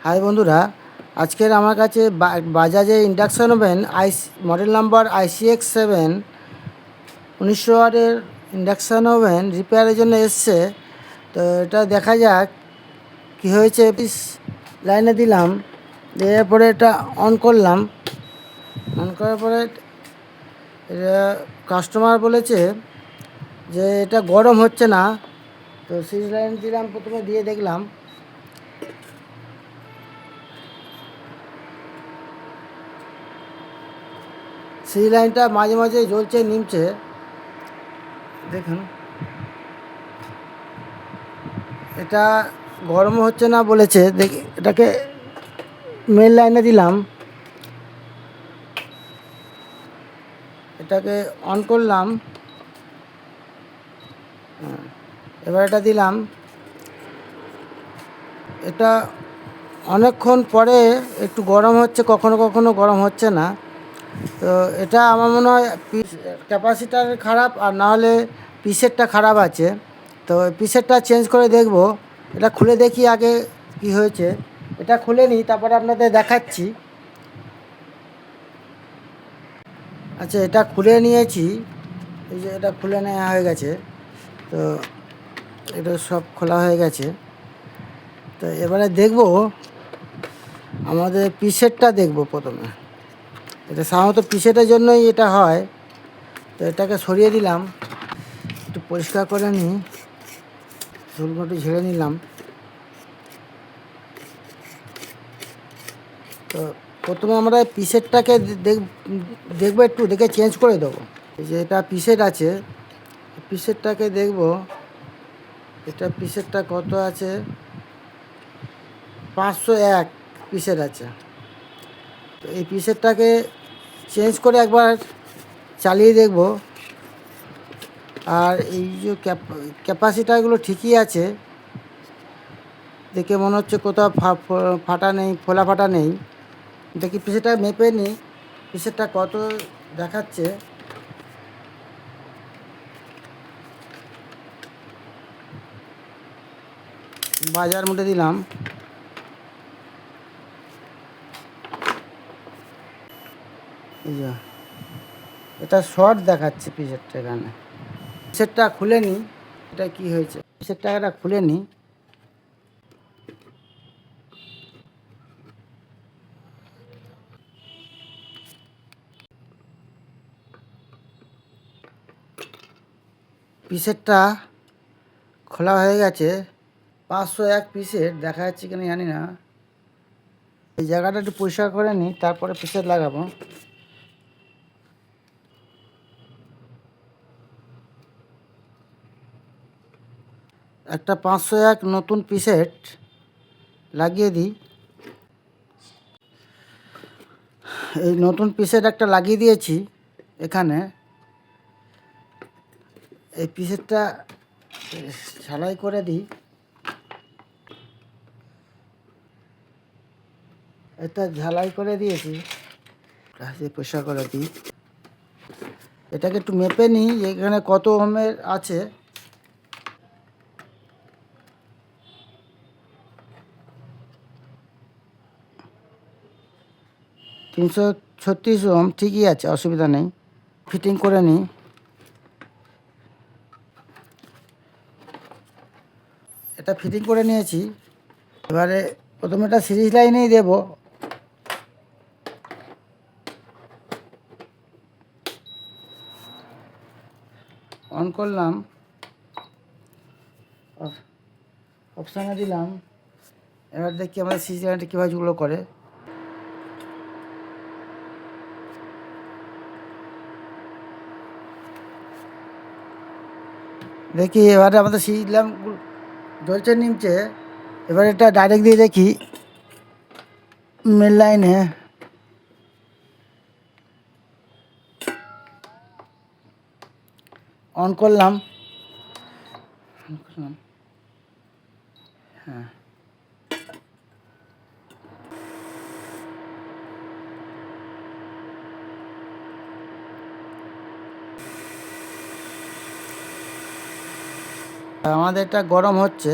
High বন্ধুরা, আজকের আমার কাছে বাজাজের induction oven model number ICX7 1900 ওয়াটের ইন্ডাকশান ওভেন রিপেয়ারের জন্য এসছে। তো এটা দেখা যাক কী হয়েছে। লাইনে দিলাম, দেওয়ার পরে এটা অন করলাম। অন করার পরে এটা কাস্টমার বলেছে যে এটা গরম হচ্ছে না। তো সিরিজ লাইন দিলাম, প্রথমে দিয়ে দেখলাম সিরিজ লাইনটা মাঝে মাঝে জ্বলছে নিমছে। দেখুন, এটা গরম হচ্ছে না বলেছে। দেখি, এটাকে মেন লাইনে দিলাম, এটাকে অন করলাম। এবার এটা দিলাম, এটা অনেকক্ষণ পরে একটু গরম হচ্ছে, কখনো কখনো গরম হচ্ছে না। তো এটা আমার মনে হয় ক্যাপাসিটার খারাপ, আর না হলে পিসেরটা খারাপ আছে। তো পিসেরটা চেঞ্জ করে দেখব। এটা খুলে দেখি আগে কি হয়েছে। এটা খুলে নিই, তারপরে আপনাদের দেখাচ্ছি। আচ্ছা, এটা খুলে নিয়েছি, এই যে এটা খুলে নেওয়া হয়ে গেছে। তো এটা সব খোলা হয়ে গেছে। তো এবারে দেখব, আমাদের পিসেরটা দেখব প্রথমে। এটা সাধারণত পিসেটের জন্যই এটা হয়। তো এটাকে সরিয়ে দিলাম, একটু পরিষ্কার করে নিই, ধুলগুলো ঝেড়ে নিলাম। তো প্রথমে আমরা পিসেটটাকে দেখবো, একটু দেখে চেঞ্জ করে দেবো। এই যে এটা পিসেট আছে, পিসেটটাকে দেখব। এটা পিসেটটা কত আছে? 501 পিসেট আছে। তো এই পিসেটটাকে চেঞ্জ করে একবার চালিয়ে দেখব। আর এই যে ক্যাপাসিটারগুলো ঠিকই আছে, দেখে মনে হচ্ছে কোথাও ফাটা নেই, ফোলা ফাটা নেই। দেখি পিসেটটা মেপে নিই, পিসেটটা কত দেখাচ্ছে। বাজার মধ্যে দিলাম, এটা শর্ট দেখাচ্ছে পিসেরটা। এখানে পিসেরটা খুলে নিই, এটা কি হয়েছে। পিসেরটা এটা খুলে নিই। পিসেরটা খোলা হয়ে গেছে। 501 পিসের দেখা যাচ্ছে কিনা জানি না। এই জায়গাটা একটু পরিষ্কার করে নিই, তারপরে পিসের লাগাবো। একটা 501 নতুন পিসেট লাগিয়ে দিই। এই নতুন পিসেট একটা লাগিয়ে দিয়েছি এখানে। এই পিসেটটা ঝালাই করে দিই। এটা ঝালাই করে দিয়েছি, পরিষ্কার করে দিই। এটাকে একটু মেপে নিই, এখানে কত ওহমের আছে। 336 ওহম, ঠিকই আছে, অসুবিধা নেই। ফিটিং করে নিই। এটা ফিটিং করে নিয়েছি। এবারে প্রথমে এটা সিরিজ লাইনেই দেব। অন করলাম, অপশানে দিলাম। এবার দেখি আমাদের সিরিজ লাইনটা কীভাবে যুগলো করে। দেখি এবারে আমাদের সিরিজ লাইন জ্বলছে নিমছে। এবার এটা ডাইরেক্ট দিয়ে দেখি মেন লাইনে। অন করলাম, হ্যাঁ। আমাদের এটা গরম হচ্ছে।